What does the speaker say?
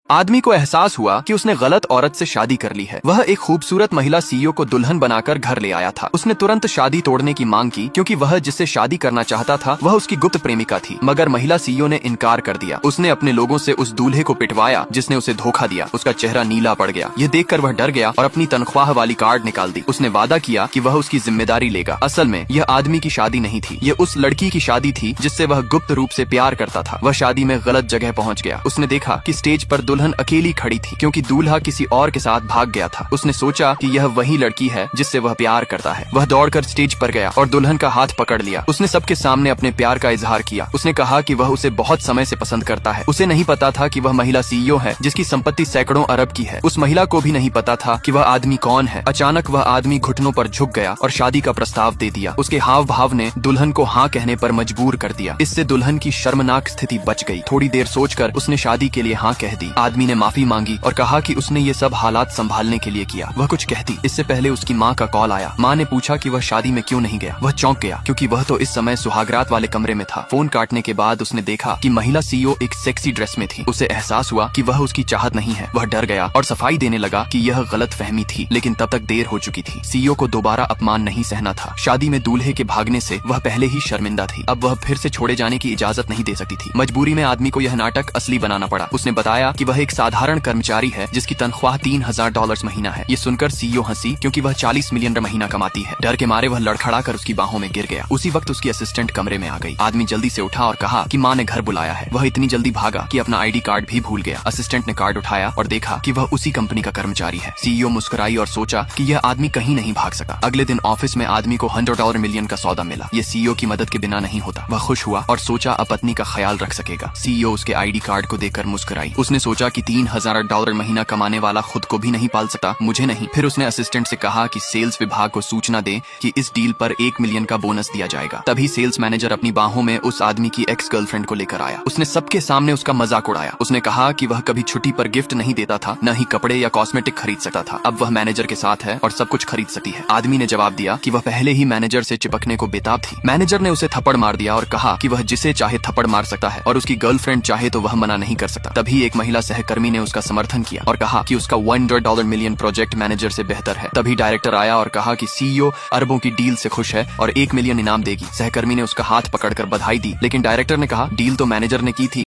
आदमी को एहसास हुआ कि उसने गलत औरत से शादी कर ली है। वह एक खूबसूरत महिला सीईओ को दुल्हन बनाकर घर ले आया था। उसने तुरंत शादी तोड़ने की मांग की क्योंकि वह जिससे शादी करना चाहता था वह उसकी गुप्त प्रेमिका थी, मगर महिला सीईओ ने इनकार कर दिया। उसने अपने लोगों से उस दूल्हे को पिटवाया जिसने उसे धोखा दिया। उसका चेहरा नीला पड़ गया। यह देखकर वह डर गया और अपनी तनख्वाह वाली कार्ड निकाल दी। उसने वादा किया कि वह उसकी जिम्मेदारी लेगा। असल में यह आदमी की शादी नहीं थी, यह उस लड़की की शादी थी जिससे वह गुप्त रूप से प्यार करता था। वह शादी में गलत जगह पहुंच गया। उसने देखा कि स्टेज पर दुल्हन अकेली खड़ी थी क्योंकि दूल्हा किसी और के साथ भाग गया था। उसने सोचा कि यह वही लड़की है जिससे वह प्यार करता है। वह दौड़कर स्टेज पर गया और दुल्हन का हाथ पकड़ लिया। उसने सबके सामने अपने प्यार का इजहार किया। उसने कहा कि वह उसे बहुत समय से पसंद करता है। उसे नहीं पता था कि वह महिला सीईओ है जिसकी संपत्ति सैकड़ों अरब की है। उस महिला को भी नहीं पता था कि वह आदमी कौन है। अचानक वह आदमी घुटनों पर झुक गया और शादी का प्रस्ताव दे दिया। उसके हाव भाव ने दुल्हन को हाँ कहने पर मजबूर कर दिया। इससे दुल्हन की शर्मनाक स्थिति बच गई। थोड़ी देर सोचकर उसने शादी के लिए हाँ कह दी। आदमी ने माफी मांगी और कहा कि उसने ये सब हालात संभालने के लिए किया। वह कुछ कहती इससे पहले उसकी माँ का कॉल आया। माँ ने पूछा कि वह शादी में क्यों नहीं गया। वह चौंक गया क्योंकि वह तो इस समय सुहागरात वाले कमरे में था। फोन काटने के बाद उसने देखा कि महिला सीईओ एक सेक्सी ड्रेस में थी। उसे एहसास हुआ कि वह उसकी चाहत नहीं है। वह डर गया और सफाई देने लगा कि यह गलत फहमी थी, लेकिन तब तक देर हो चुकी थी। सीईओ को दोबारा अपमान नहीं सहना था। शादी में दूल्हे के भागने से वह पहले ही शर्मिंदा थी। अब वह फिर से छोड़े जाने की इजाजत नहीं दे सकती थी। मजबूरी में आदमी को यह नाटक असली बनाना पड़ा। उसने बताया कि वह एक साधारण कर्मचारी है जिसकी तनख्वाह $3000 महीना है। ये सुनकर सीईओ हंसी क्योंकि वह 40 मिलियन महीना कमाती है। डर के मारे वह लड़खड़ा कर उसकी बाहों में गिर गया। उसी वक्त उसकी असिस्टेंट कमरे में आ गई। आदमी जल्दी से उठा और कहा कि माँ ने घर बुलाया है। वह इतनी जल्दी भागा कि अपना आईडी कार्ड भी भूल गया। असिस्टेंट ने कार्ड उठाया और देखा कि वह उसी कंपनी का कर्मचारी है। सीईओ मुस्कुराई और सोचा कि यह आदमी कहीं नहीं भाग सका। अगले दिन ऑफिस में आदमी को $100 मिलियन का सौदा मिला। ये सीईओ की मदद के बिना नहीं होता। वह खुश हुआ और सोचा अब पत्नी का ख्याल रख सकेगा। सीईओ उसके आईडी कार्ड को देखकर मुस्कुराई। उसने सोचा कि $3000 महीना कमाने वाला खुद को भी नहीं पाल सकता, मुझे नहीं। फिर उसने असिस्टेंट से कहा कि सेल्स विभाग को सूचना दे कि इस डील पर 1 मिलियन का बोनस दिया जाएगा। तभी सेल्स मैनेजर अपनी बाहों में उस आदमी की एक्स गर्लफ्रेंड को लेकर आया। उसने सबके सामने उसका मजाक उड़ाया। उसने कहा कि वह कभी छुट्टी पर गिफ्ट नहीं देता था, न ही कपड़े या कॉस्मेटिक खरीद सकता था। अब वह मैनेजर के साथ है और सब कुछ खरीद सकती है। आदमी ने जवाब दिया कि वह पहले ही मैनेजर से चिपकने को बेताब थी। मैनेजर ने उसे थप्पड़ मार दिया और कहा कि वह जिसे चाहे थप्पड़ मार सकता है और उसकी गर्लफ्रेंड चाहे तो वह मना नहीं कर सकता। तभी एक महिला सहकर्मी ने उसका समर्थन किया और कहा कि उसका $100 मिलियन प्रोजेक्ट मैनेजर से बेहतर है। तभी डायरेक्टर आया और कहा कि सीईओ अरबों की डील से खुश है और 1 मिलियन इनाम देगी। सहकर्मी ने उसका हाथ पकड़कर बधाई दी, लेकिन डायरेक्टर ने कहा डील तो मैनेजर ने की थी।